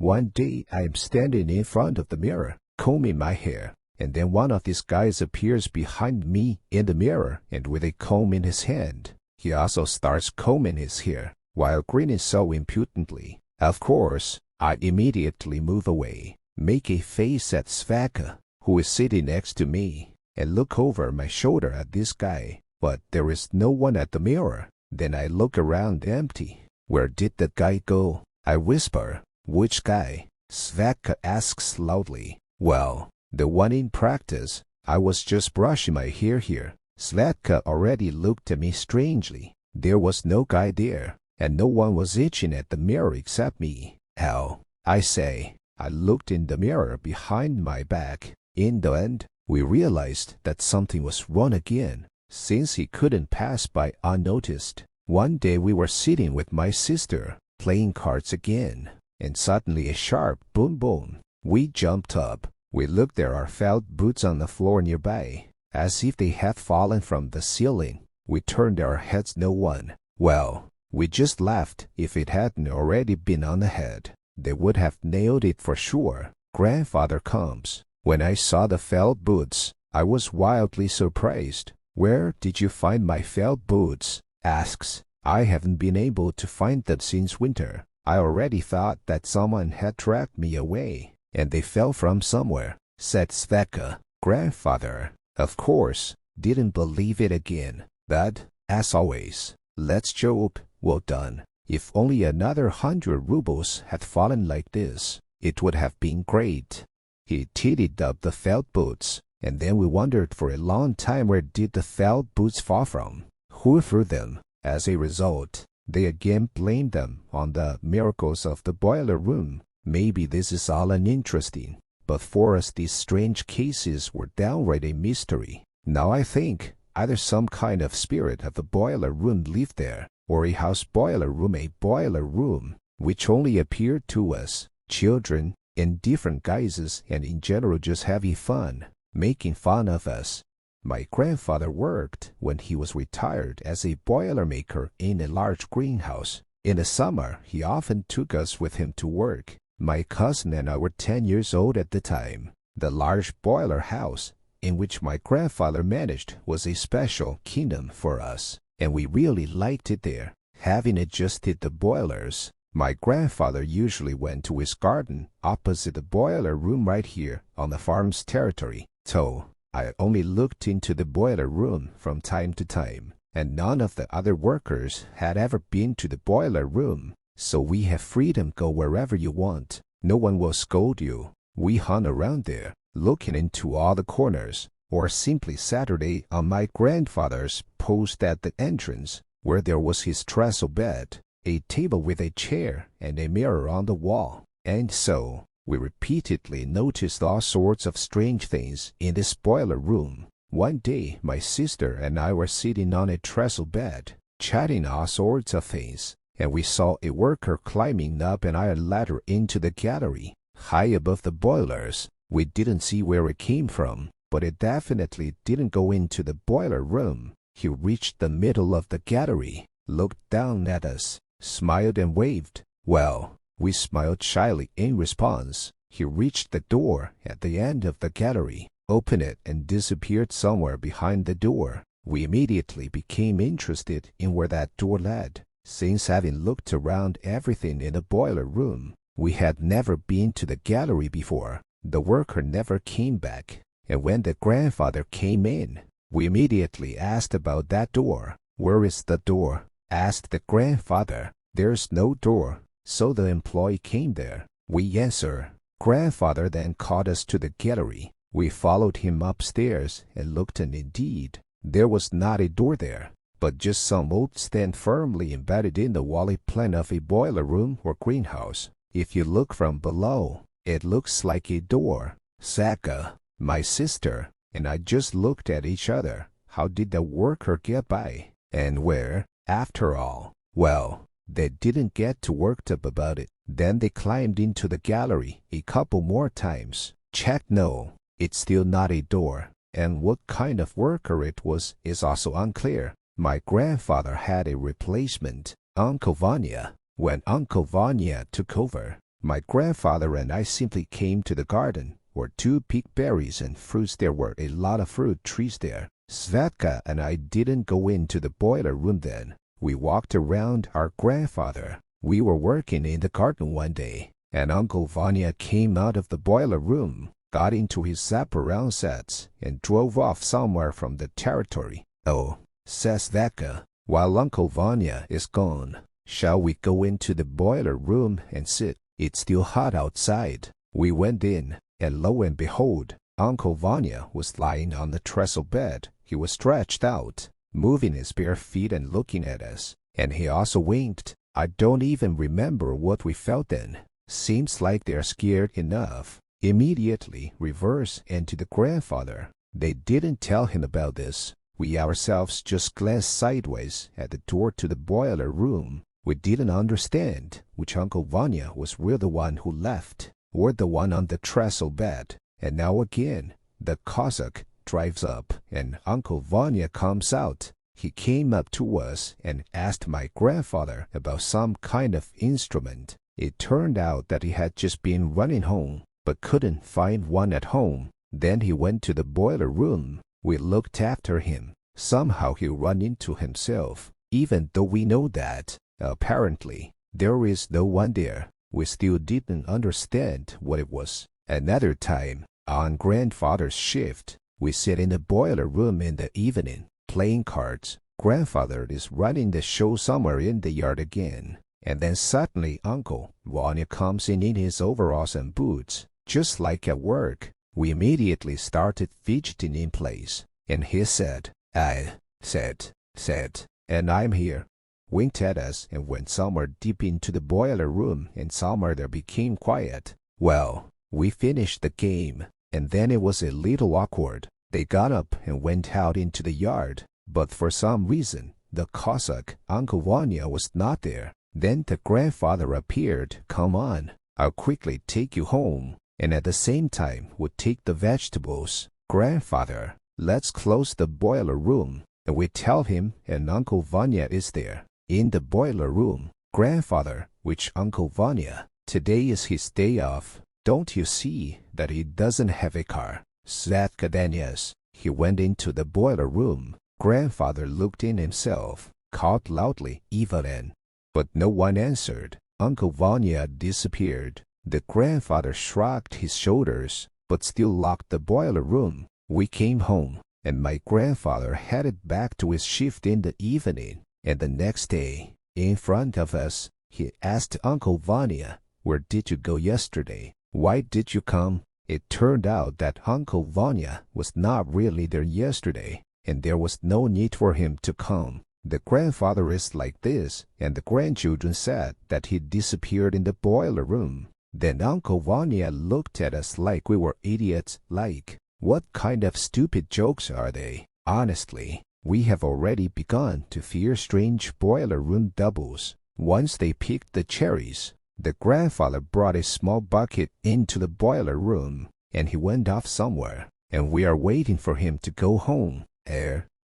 One day I am standing in front of the mirror, combing my hair, and then one of these guys appears behind me in the mirror and with a comb in his hand. He also starts combing his hair while grinning so impudently. Of course, I immediately move away, make a face at Sveka, who is sitting next to me, and look over my shoulder at this guy. But there is no one at the mirror. Then I look around empty. Where did the guy go? I whisper. Which guy? Sveka asks loudly. Well, the one in practice. I was just brushing my hair here. Sveka already looked at me strangely. There was no guy there, and no one was itching at the mirror except me. Hell, I say. I looked in the mirror behind my back. In the end, we realized that something was wrong again, since he couldn't pass by unnoticed. One day we were sitting with my sister, playing cards again, and suddenly a sharp boom boom. We jumped up. We looked at our felt boots on the floor nearby, as if they had fallen from the ceiling. We turned our heads, no one. Well, we just laughed. If it hadn't already been on the head, they would have nailed it for sure. Grandfather comes. When I saw the felt boots, I was wildly surprised. Where did you find my felt boots? Asks. I haven't been able to find them since winter. I already thought that someone had dragged me away, and they fell from somewhere, said Sveka. Grandfather, of course, didn't believe it again. But, as always, let's joke. Well done. If only another 100 rubles had fallen like this, it would have been great. He titted up the felt boots, and then we wondered for a long time where did the felt boots fall from? Who threw them? As a result, they again blamed them on the miracles of the boiler room. Maybe this is all uninteresting, but for us these strange cases were downright a mystery. Now I think either some kind of spirit of the boiler room lived there, or a house boiler room, which only appeared to us, children, in different guises and in general just having fun, making fun of us. My grandfather worked when he was retired as a boiler maker in a large greenhouse. In the summer, he often took us with him to work. My cousin and I were 10 years old at the time. The large boiler house in which my grandfather managed was a special kingdom for us, and we really liked it there. Having adjusted the boilers, my grandfather usually went to his garden opposite the boiler room right here on the farm's territory. So I only looked into the boiler room from time to time, and none of the other workers had ever been to the boiler room. So we have freedom, go wherever you want. No one will scold you. We hung around there, looking into all the corners, or simply Saturday on my grandfather's post at the entrance, where there was his trestle bed, a table with a chair, and a mirror on the wall. And so we repeatedly noticed all sorts of strange things in this boiler room. One day my sister and I were sitting on a trestle bed, chatting all sorts of things, and we saw a worker climbing up an iron ladder into the gallery, high above the boilers. We didn't see where it came from, but it definitely didn't go into the boiler room. He reached the middle of the gallery, looked down at us, smiled and waved. Well, we smiled shyly in response. He reached the door at the end of the gallery, opened it, and disappeared somewhere behind the door. We immediately became interested in where that door led, since having looked around everything in the boiler room, we had never been to the gallery before. The worker never came back, and when the grandfather came in, we immediately asked about that door. Where is the door? Asked the grandfather. There's no door. So the employee came there. We answer. Grandfather then called us to the gallery. We followed him upstairs and looked, and indeed, there was not a door there, but just some old stand firmly embedded in the wally plan of a boiler room or greenhouse. If you look from below, it looks like a door. Saka, my sister, and I just looked at each other. How did the worker get by? And where, after all? Well, they didn't get too worked up about it. Then they climbed into the gallery a couple more times. Checked, no, it's still not a door. And what kind of worker it was is also unclear. My grandfather had a replacement, Uncle Vanya. When Uncle Vanya took over, My grandfather and I simply came to the garden, or to pick berries and fruits. There were a lot of fruit trees there. Svetka and I didn't go into the boiler room then. We walked around our grandfather. We were working in the garden one day, and Uncle Vanya came out of the boiler room, got into his Zaporowsky sets, and drove off somewhere from the territory. Oh, says Svetka, while Uncle Vanya is gone, shall we go into the boiler room and sit? It's still hot outside. We went in, and lo and behold, Uncle Vanya was lying on the trestle bed. He was stretched out, moving his bare feet and looking at us, and he also winked. I don't even remember what we felt then. Seems like they're scared enough. Immediately reverse and to the grandfather. They didn't tell him about this. We ourselves just glanced sideways at the door to the boiler room. We didn't understand which Uncle Vanya was really the one who left, or the one on the trestle bed. And now again, the Cossack drives up, and Uncle Vanya comes out. He came up to us and asked my grandfather about some kind of instrument. It turned out that he had just been running home, but couldn't find one at home. Then he went to the boiler room. We looked after him. Somehow he ran into himself, even though we know that, apparently, there is no one there. We still didn't understand what it was. Another time, on grandfather's shift, we sit in the boiler room in the evening, playing cards. Grandfather is running the show somewhere in the yard again. And then suddenly Uncle Vanya comes in his overalls and boots, just like at work. We immediately started fidgeting in place. And he said, I said, and I'm here. Winked at us and went somewhere deep into the boiler room, and somewhere there became quiet. Well, we finished the game, and then it was a little awkward. They got up and went out into the yard, but for some reason, the Cossack, Uncle Vanya, was not there. Then the grandfather appeared. Come on, I'll quickly take you home, and at the same time would take the vegetables. Grandfather, let's close the boiler room. And we tell him, and Uncle Vanya is there. In the boiler room, grandfather, which Uncle Vanya, today is his day off. Don't you see that he doesn't have a car? Svetka Danias. He went into the boiler room. Grandfather looked in himself, called loudly, Evelyn. But no one answered. Uncle Vanya disappeared. The grandfather shrugged his shoulders, but still locked the boiler room. We came home, and my grandfather headed back to his shift in the evening. And the next day, in front of us, he asked Uncle Vanya, where did you go yesterday? Why did you come? It turned out that Uncle Vanya was not really there yesterday, and there was no need for him to come. The grandfather is like this, and the grandchildren said that he disappeared in the boiler room. Then Uncle Vanya looked at us like we were idiots, like, what kind of stupid jokes are they? Honestly, we have already begun to fear strange boiler room doubles. Once they picked the cherries, the grandfather brought a small bucket into the boiler room, and he went off somewhere, and we are waiting for him to go home.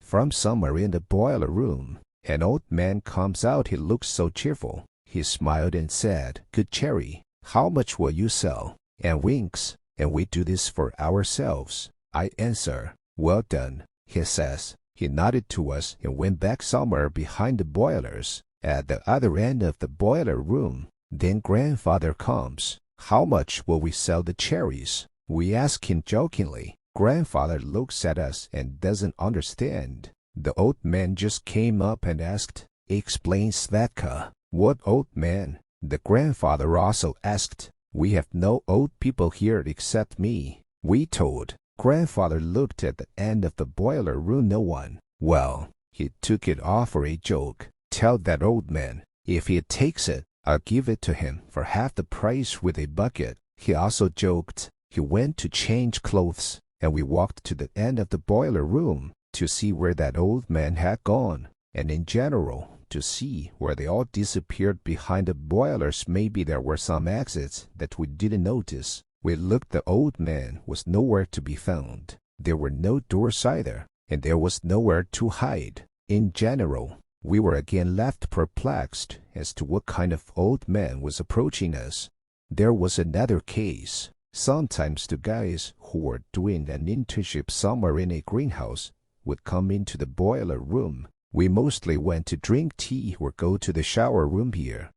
From somewhere in the boiler room, an old man comes out. He looks so cheerful. He smiled and said, Good cherry, how much will you sell? And winks, and we do this for ourselves. I answer, Well done. He says. He nodded to us and went back somewhere behind the boilers, at the other end of the boiler room. Then grandfather comes. How much will we sell the cherries? We ask him jokingly. Grandfather looks at us and doesn't understand. The old man just came up and asked, Explain, Svetka. What old man? The grandfather also asked. We have no old people here except me. We told. Grandfather looked at the end of the boiler room. No one. Well, he took it off for a joke. Tell that old man, if he takes it, I'll give it to him for half the price with a bucket. He also joked. He went to change clothes, and we walked to the end of the boiler room to see where that old man had gone, and in general, to see where they all disappeared behind the boilers. Maybe there were some exits that we didn't notice. We looked. The old man was nowhere to be found. There were no doors either, and there was nowhere to hide. In general, we were again left perplexed as to what kind of old man was approaching us. There was another case. Sometimes the guys who were doing an internship somewhere in a greenhouse would come into the boiler room. We mostly went to drink tea or go to the shower room here.